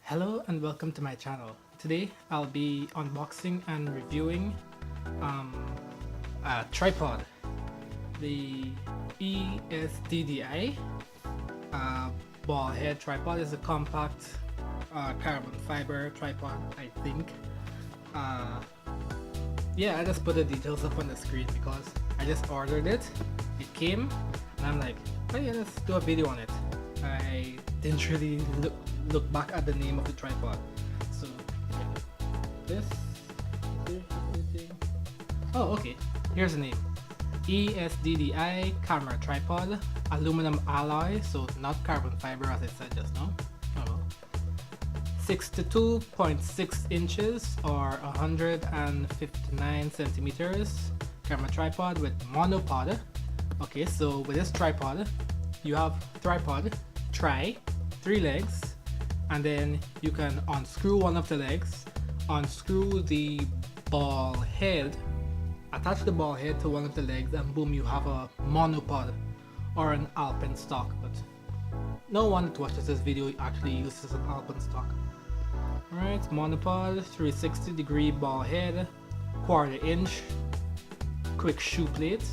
Hello and welcome to my channel. Today I'll be unboxing and reviewing a tripod, the Esddi ball head tripod. Is a compact carbon fiber tripod, I think. Yeah, I just put the details up on the screen because I just ordered it. It came and I'm like, oh yeah, let's do a video on it. I didn't really look back at the name of the tripod. So yeah. Oh, okay, here's the name. Esddi camera tripod, aluminum alloy, so not carbon fiber as I said just now. Oh well. 62.6 inches or 159 centimeters camera tripod with monopod. Okay, so with this tripod you have tripod, three legs, and then you can unscrew one of the legs, unscrew the ball head, attach the ball head to one of the legs, and boom, you have a monopod or an alpenstock. But no one that watches this video actually uses an alpenstock. Alright, monopod, 360-degree ball head, 1/4 inch quick shoe plate.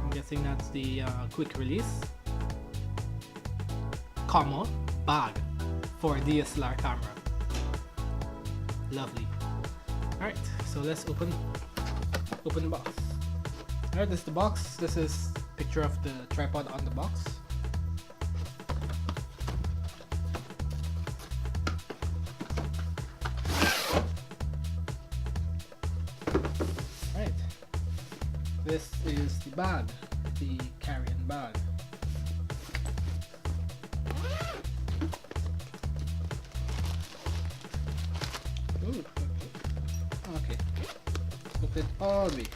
I'm guessing that's the quick release. Comma, bag for a DSLR camera. Lovely. Alright, so let's open the box. Alright, this is the box. This is a picture of the tripod on the box. Alright, this is the bag, the carrying bag. Ooh, okay. Put it all the way.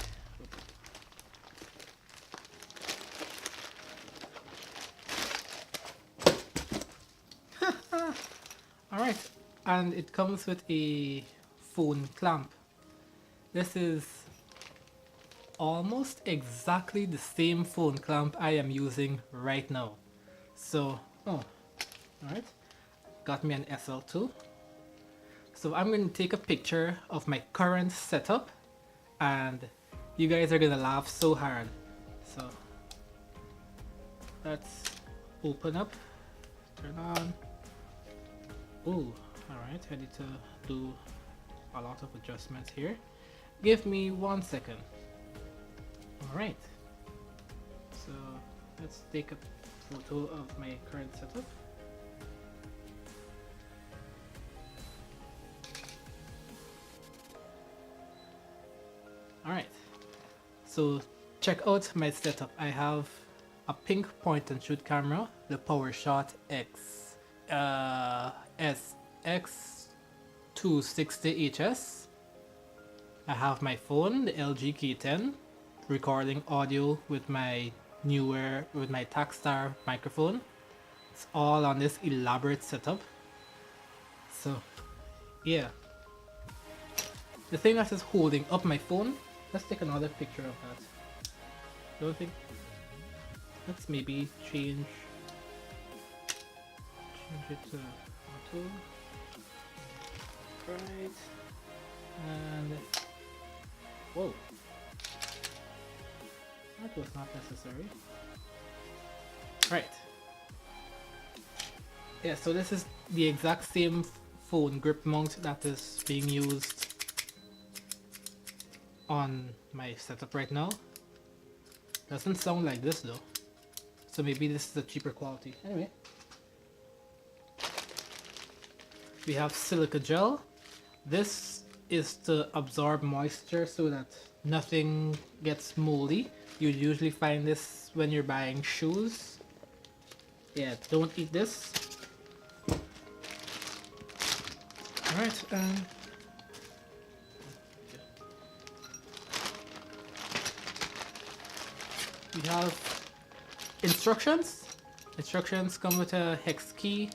Alright, and it comes with a phone clamp. This is almost exactly the same phone clamp I am using right now. So, alright, got me an SL2. So I'm going to take a picture of my current setup and you guys are going to laugh so hard. So let's open up, turn on. Ooh, alright, I need to do a lot of adjustments here. Give me 1 second. Alright, so let's take a photo of my current setup. Alright, so check out my setup. I have a pink point and shoot camera, the PowerShot X SX260HS. I have my phone, the LG K10, recording audio with my Takstar microphone. It's all on this elaborate setup. So yeah, the thing that is holding up my phone, let's take another picture of that. Don't think, let's maybe change it to auto. Right, and whoa, that was not necessary. Right, yeah, so this is the exact same phone grip mount that is being used on my setup right now. Doesn't sound like this though, so maybe this is a cheaper quality. Anyway, we have Silica Gel. This is to absorb moisture so that nothing gets moldy. You usually find this when you're buying shoes. Yeah, don't eat this. Alright, we have instructions. Instructions come with a hex key.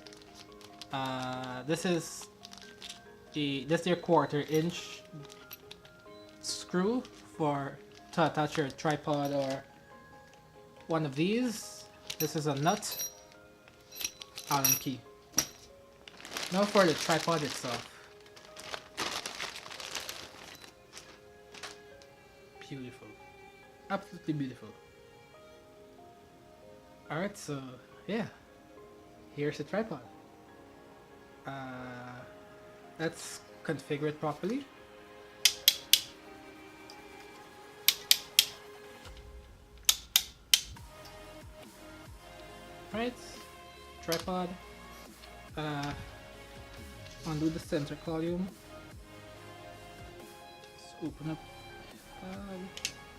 This is your 1/4 inch screw to attach your tripod or one of these. This is a nut, Allen key. Now for the tripod itself. Beautiful. Absolutely beautiful. Alright, so yeah. Here's the tripod. Let's configure it properly. Right, tripod. Undo the center column. Let's open up.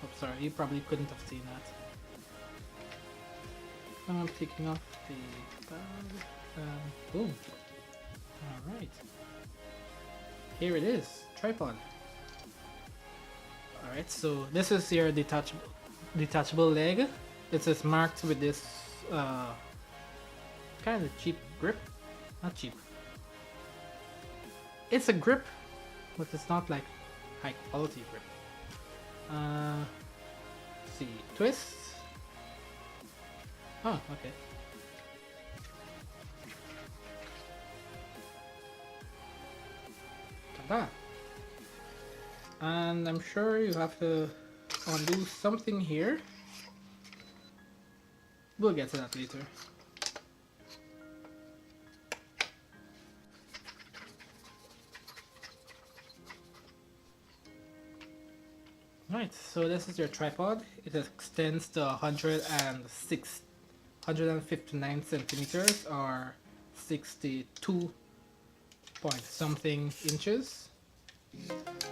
Oh, sorry, you probably couldn't have seen that. I'm taking off the bag. Boom. Alright. Here it is, tripod. Alright, so this is your detachable leg. It is marked with this kind of cheap grip. Not cheap. It's a grip, but it's not like high quality grip. Let's see, twist. Oh, okay. Ta-da! And I'm sure you have to undo something here. We'll get to that later. Right, so this is your tripod. It extends to 159 centimeters or 62 point something inches.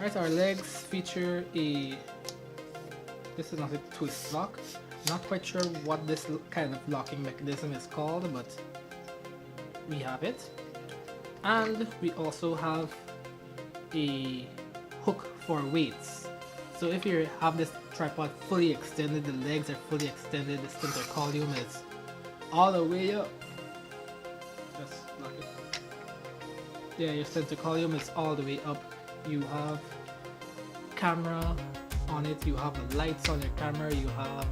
Right, our legs feature this is not a twist lock. Not quite sure what this kind of locking mechanism is called, but we have it. And we also have a hook for weights. So if you have this tripod fully extended, the legs are fully extended, the center column is all the way up. Just lock it. Yeah, your center column is all the way up. You have camera on it, you have the lights on your camera, you have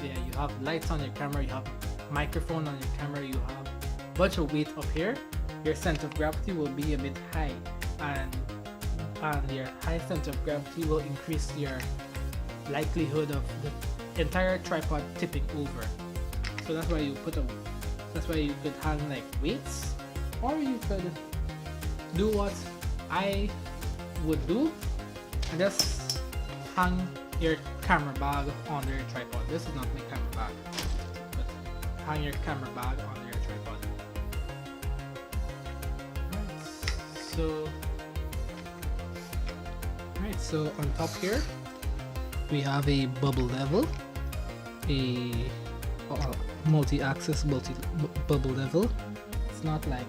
you have lights on your camera, you have microphone on your camera, you have a bunch of weight up here. Your center of gravity will be a bit high, and your high center of gravity will increase your likelihood of the entire tripod tipping over. So that's why you could hang like weights, or you could do what I would do and just hang your camera bag under your tripod. This is not my camera bag, but hang your camera bag under your tripod. Right, so on top here we have a bubble level, a multi-axis bubble level. It's not like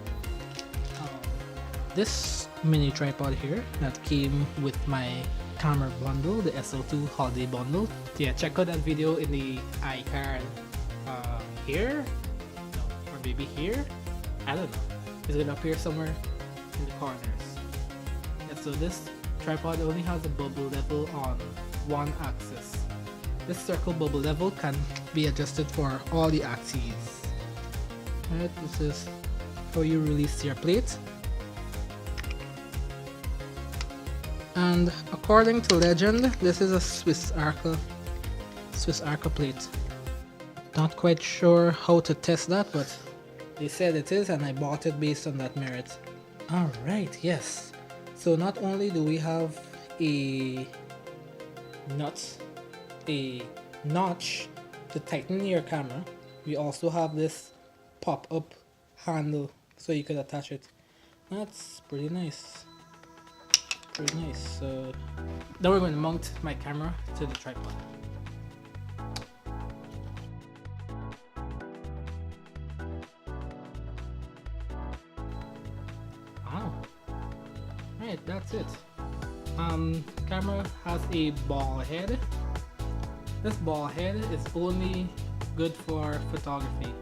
this mini tripod here that came with my camera bundle, the SL2 holiday bundle. Yeah, check out that video in the iCard here, or maybe here, I don't know. It's gonna appear somewhere in the corners. Yeah, so this tripod only has a bubble level on one axis. This circle bubble level can be adjusted for all the axes. Right, this is how you release your plate. And according to legend, this is a Swiss Arca plate. Not quite sure how to test that, but they said it is, and I bought it based on that merit. Alright, yes. So not only do we have a notch to tighten your camera, we also have this pop-up handle so you could attach it. That's pretty nice. Pretty nice. So now we're going to mount my camera to the tripod. Wow. Right, that's it. Camera has a ball head. This ball head is only good for photography.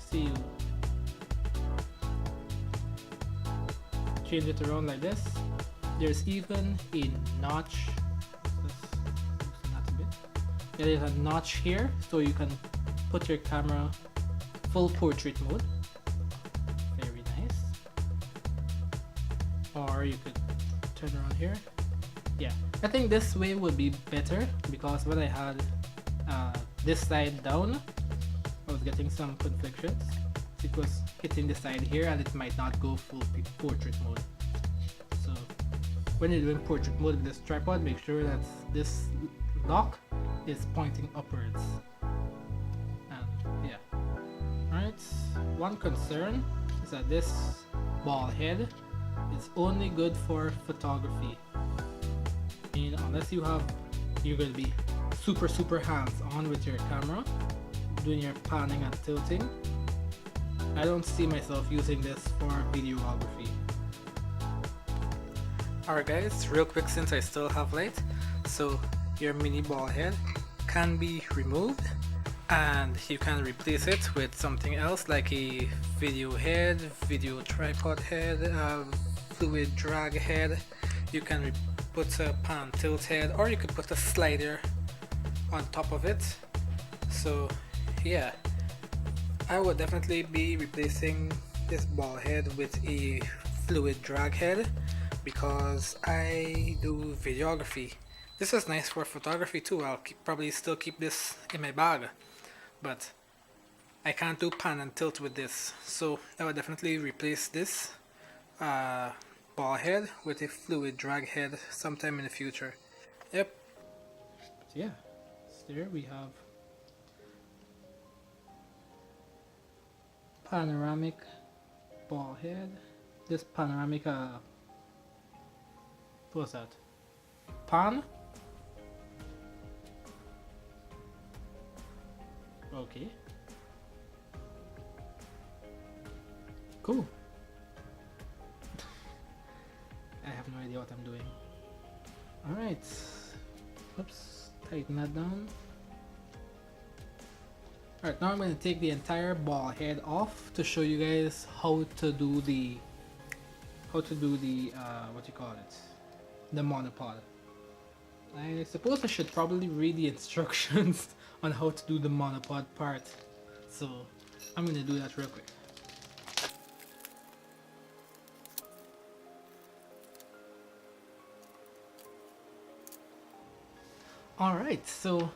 See, you change it around like this. There's even a notch. Yeah, there's a notch here, so you can put your camera full portrait mode. Very nice. Or you could turn around here. Yeah, I think this way would be better because when I had this side down, I was getting some conflictions. It was hitting the side here and it might not go full portrait mode. So when you're doing portrait mode with this tripod, make sure that this lock is pointing upwards. And yeah. Alright, one concern is that this ball head is only good for photography. And unless you're going to be super hands-on with your camera, doing your panning and tilting, I don't see myself using this for videography. Alright guys, real quick since I still have light, so your mini ball head can be removed and you can replace it with something else like a video head, video tripod head, fluid drag head. You can put a pan tilt head, or you could put a slider on top of it. So yeah, I would definitely be replacing this ball head with a fluid drag head because I do videography. This is nice for photography too. I'll probably still keep this in my bag, but I can't do pan and tilt with this, so I would definitely replace this ball head with a fluid drag head sometime in the future. Yep. So yeah, so there we have panoramic ball head. This panoramic what's that? Pan? Okay. Cool. I have no idea what I'm doing. Alright. Oops. Tighten that down. Alright, now I'm going to take the entire ball head off to show you guys how to do the what you call it? The monopod. I suppose I should probably read the instructions on how to do the monopod part. So I'm going to do that real quick. Alright, so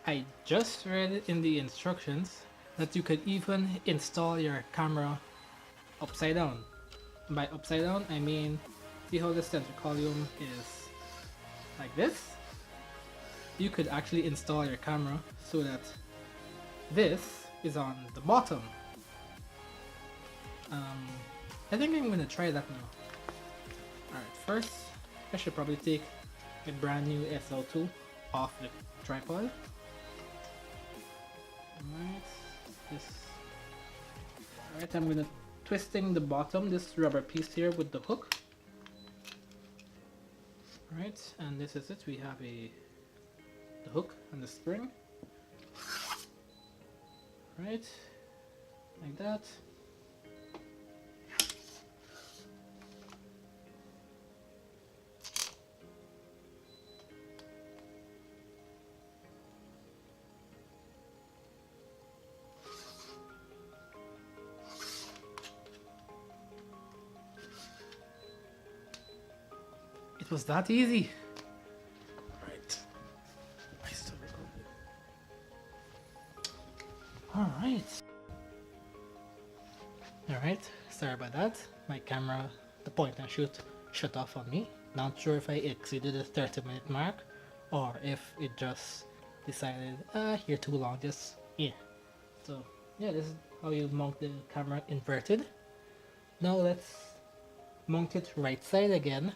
I just read in the instructions that you could even install your camera upside down. By upside down, I mean, see how the center column is like this? You could actually install your camera so that this is on the bottom. I think I'm gonna try that now. Alright, first I should probably take a brand new SL2 off the tripod. Alright, I'm gonna twisting the bottom, this rubber piece here with the hook. Alright, and this is it. We have the hook and the spring. Right, like that. It was that easy. Right. I still recording. Alright. Alright, sorry about that. My camera, the point and shoot, shut off on me. Not sure if I exceeded the 30-minute mark or if it just decided, you're too long, just, yeah. So, yeah, this is how you mount the camera inverted. Now let's mount it right side again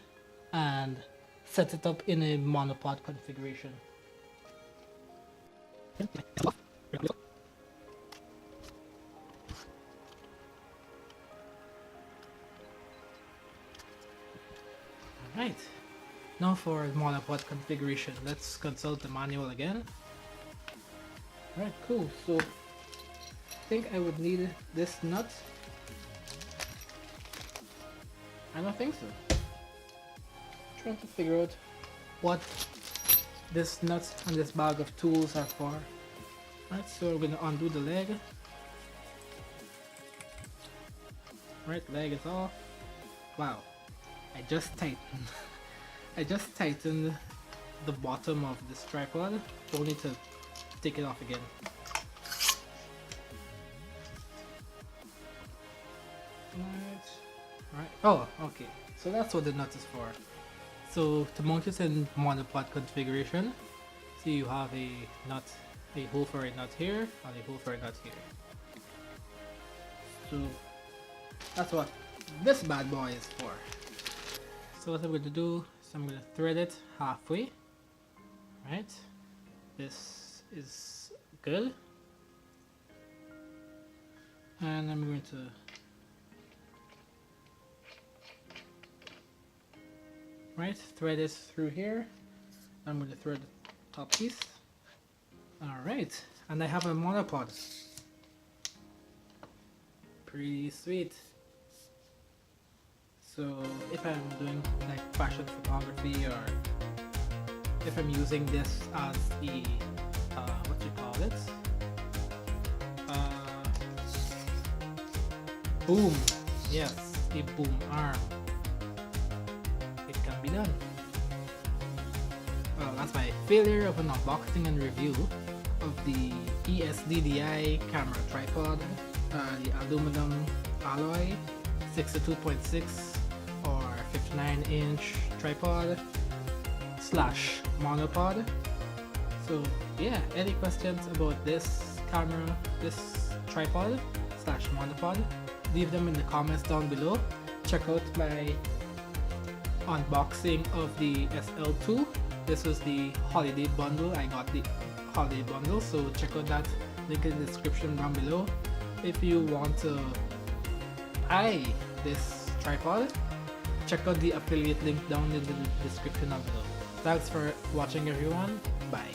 and set it up in a monopod configuration. Alright, now for monopod configuration, let's consult the manual again. Alright, cool, so I think I would need this nut. I don't think so. Trying to figure out what this nut and this bag of tools are for. Right, so we're gonna undo the leg. Right leg is off. Wow, I just tightened. I just tightened the bottom of this tripod, only to take it off again. Right. Oh, okay. So that's what the nut is for. So to mount it in monopod configuration, so you have a nut, a hole for a nut here, and a hole for a nut here. So that's what this bad boy is for. So what I'm going to do is I'm going to thread it halfway. Right. This is good. And I'm going to thread this through here. I'm going to thread the top piece. Alright, and I have a monopod. Pretty sweet. So if I'm doing like fashion photography, or if I'm using this as the what you call it, boom, yes, a boom arm, it can be done. Well, that's my failure of an unboxing and review of the Esddi camera tripod, the aluminum alloy 62.6 or 59-inch tripod slash monopod. So yeah, any questions about this camera, this tripod slash monopod, leave them in the comments down below. Check out my unboxing of the SL2. This was the holiday bundle. I got the holiday bundle, so check out that link in the description down below if you want to buy this tripod. Check out the affiliate link down in the description down below. Thanks for watching everyone. Bye.